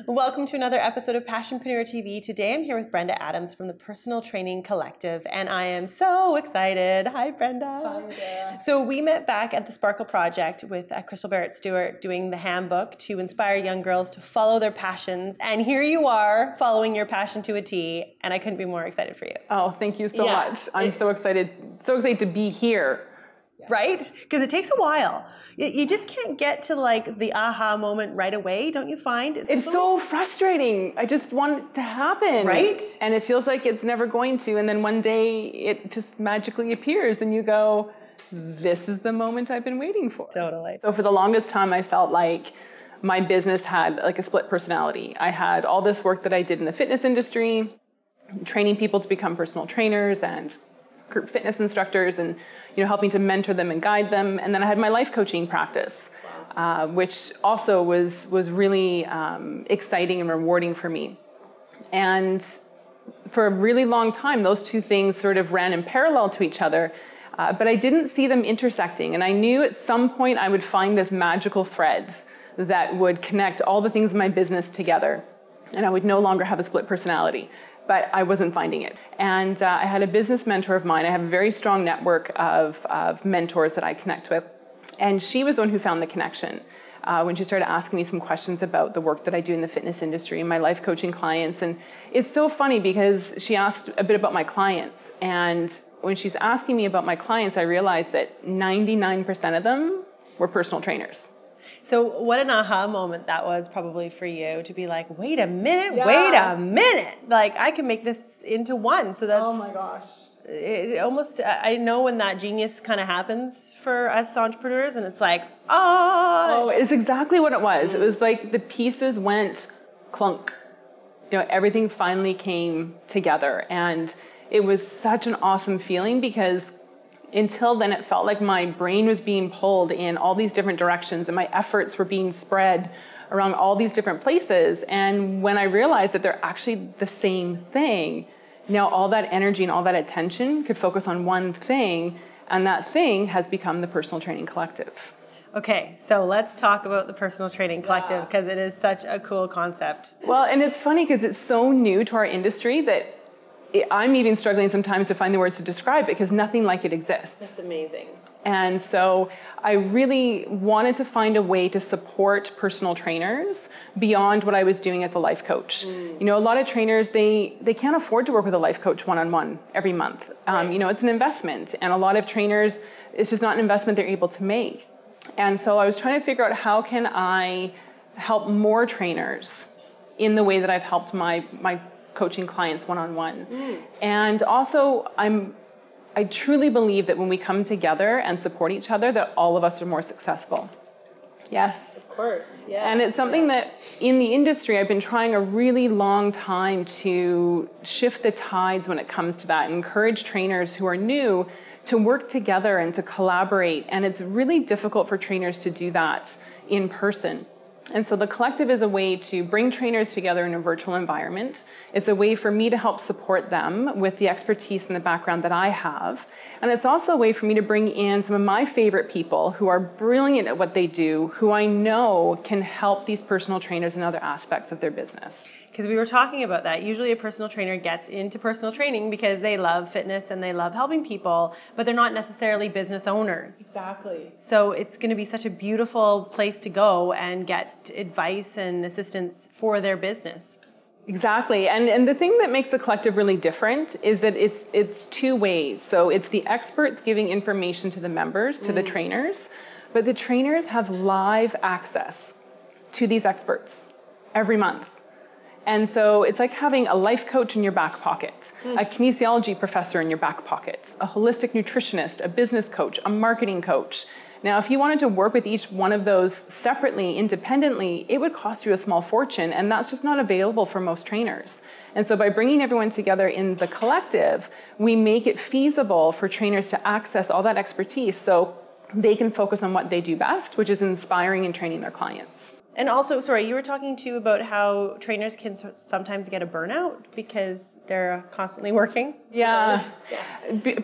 Welcome to another episode of Passionpreneur TV. Today I'm here with Brenda Adams from the Personal Training Collective, and I am so excited. Hi, Brenda. Hi there. So we met back at the Sparkle Project with Crystal Barrett-Stewart doing the handbook to inspire young girls to follow their passions, and here you are following your passion to a T, and I couldn't be more excited for you. Oh, thank you so much. I'm so excited to be here. Right? Because it takes a while. You just can't get to like the aha moment right away, don't you find? It's so frustrating. I just want it to happen. Right? And it feels like it's never going to. And then one day it just magically appears and you go, this is the moment I've been waiting for. Totally. So for the longest time, I felt like my business had like a split personality. I had all this work that I did in the fitness industry, training people to become personal trainers and group fitness instructors, and helping to mentor them and guide them. And then I had my life coaching practice, which also was really exciting and rewarding for me. And for a really long time, those two things sort of ran in parallel to each other, but I didn't see them intersecting. And I knew at some point I would find this magical thread that would connect all the things in my business together, and I would no longer have a split personality. But I wasn't finding it. And I had a business mentor of mine. I have a very strong network of mentors that I connect with. And she was the one who found the connection when she started asking me some questions about the work that I do in the fitness industry and my life coaching clients. And it's so funny because she asked a bit about my clients. And when she's asking me about my clients, I realized that 99% of them were personal trainers. So what an aha moment that was probably for you to be like, wait a minute, like I can make this into one. So that's, oh my gosh. It almost, I know when that genius kind of happens for us entrepreneurs and it's like, oh, it's exactly what it was. It was like the pieces went clunk. Everything finally came together, and it was such an awesome feeling because until then, it felt like my brain was being pulled in all these different directions and my efforts were being spread around all these different places. And when I realized that they're actually the same thing, now all that energy and all that attention could focus on one thing, and that thing has become the Personal Training Collective. Okay, so let's talk about the Personal Training Collective because it is such a cool concept. Well, and it's funny because it's so new to our industry that I'm even struggling sometimes to find the words to describe it because nothing like it exists. That's amazing. And so I really wanted to find a way to support personal trainers beyond what I was doing as a life coach. A lot of trainers, they can't afford to work with a life coach one-on-one every month. Right. It's an investment, and a lot of trainers, it's just not an investment they're able to make. And so I was trying to figure out how can I help more trainers in the way that I've helped my coaching clients one-on-one. And also I truly believe that when we come together and support each other, that all of us are more successful. Yes. Of course. Yeah. And it's something that in the industry, I've been trying a really long time to shift the tides when it comes to that and encourage trainers who are new to work together and to collaborate. And it's really difficult for trainers to do that in person. And so the collective is a way to bring trainers together in a virtual environment. It's a way for me to help support them with the expertise and the background that I have. And it's also a way for me to bring in some of my favorite people who are brilliant at what they do, who I know can help these personal trainers in other aspects of their business. Because we were talking about that. Usually a personal trainer gets into personal training because they love fitness and they love helping people, but they're not necessarily business owners. Exactly. So it's going to be such a beautiful place to go and get advice and assistance for their business. Exactly. And the thing that makes the collective really different is that it's two ways. So it's the experts giving information to the members, to the trainers, but the trainers have live access to these experts every month. And so it's like having a life coach in your back pocket, a kinesiology professor in your back pocket, a holistic nutritionist, a business coach, a marketing coach. Now, if you wanted to work with each one of those separately, independently, it would cost you a small fortune, and that's just not available for most trainers. And so by bringing everyone together in the collective, we make it feasible for trainers to access all that expertise so they can focus on what they do best, which is inspiring and training their clients. And also, sorry, you were talking too about how trainers can sometimes get a burnout because they're constantly working. Yeah.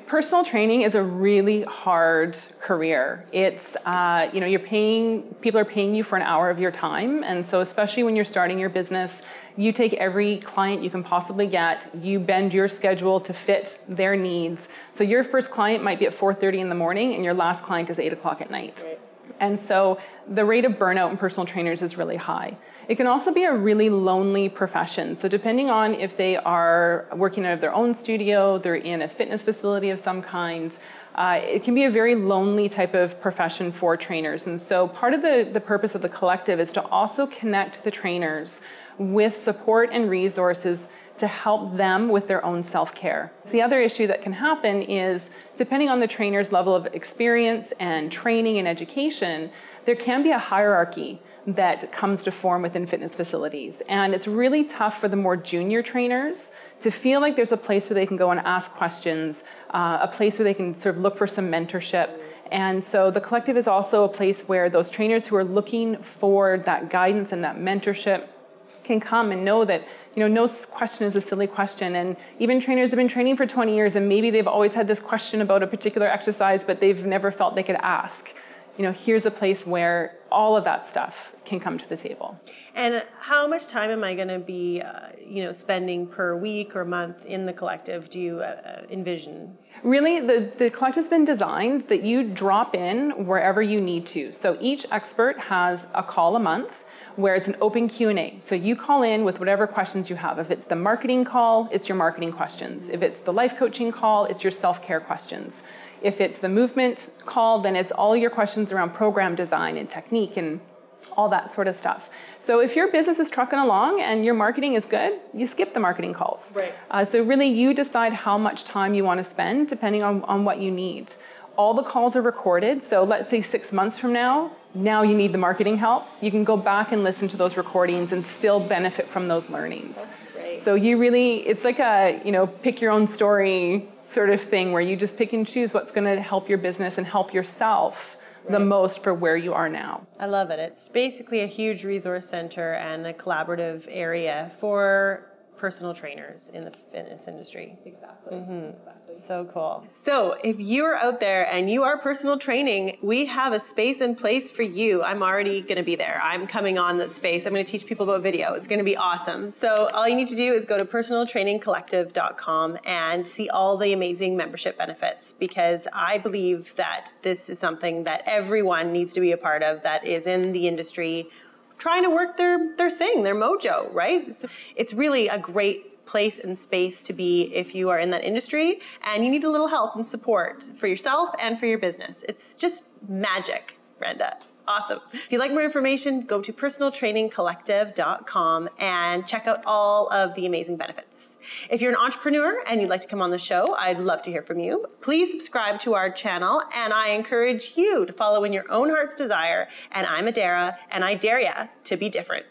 Personal training is a really hard career. It's, people are paying you for an hour of your time. And so especially when you're starting your business, you take every client you can possibly get, you bend your schedule to fit their needs. So your first client might be at 4:30 in the morning and your last client is 8 o'clock at night. Right. And so the rate of burnout in personal trainers is really high. It can also be a really lonely profession. So depending on if they are working out of their own studio, they're in a fitness facility of some kind, it can be a very lonely type of profession for trainers. And so part of the purpose of the collective is to also connect the trainers with support and resources to help them with their own self-care. The other issue that can happen is, depending on the trainer's level of experience and training and education, there can be a hierarchy that comes to form within fitness facilities. And it's really tough for the more junior trainers to feel like there's a place where they can go and ask questions, a place where they can sort of look for some mentorship. And so the collective is also a place where those trainers who are looking for that guidance and that mentorship can come and know that no question is a silly question. And even trainers have been training for 20 years and maybe they've always had this question about a particular exercise, but they've never felt they could ask. Here's a place where all of that stuff can come to the table. And how much time am I going to be, spending per week or month in the collective? Do you envision? Really, the collective's been designed that you drop in wherever you need to. So each expert has a call a month where it's an open Q&A. So you call in with whatever questions you have. If it's the marketing call, it's your marketing questions. If it's the life coaching call, it's your self-care questions. If it's the movement call, then it's all your questions around program design and technique and all that sort of stuff. So if your business is trucking along and your marketing is good, you skip the marketing calls. Right. So really you decide how much time you want to spend depending on what you need. All the calls are recorded. So let's say 6 months from now you need the marketing help. You can go back and listen to those recordings and still benefit from those learnings. That's great. So it's like a, pick your own story sort of thing where you just pick and choose what's going to help your business and help yourself the most for where you are now. I love it. It's basically a huge resource center and a collaborative area for personal trainers in the fitness industry. Exactly. Exactly. So cool. So if you are out there and you are personal training, we have a space and place for you. I'm already going to be there. I'm coming on that space. I'm going to teach people about video. It's going to be awesome. So all you need to do is go to personaltrainingcollective.com and see all the amazing membership benefits, because I believe that this is something that everyone needs to be a part of that is in the industry trying to work their thing, their mojo, right? It's really a great place and space to be if you are in that industry and you need a little help and support for yourself and for your business. It's just magic, Brenda. Awesome. If you'd like more information, go to personaltrainingcollective.com and check out all of the amazing benefits. If you're an entrepreneur and you'd like to come on the show, I'd love to hear from you. Please subscribe to our channel, and I encourage you to follow in your own heart's desire. And I'm Adara, and I dare ya to be different.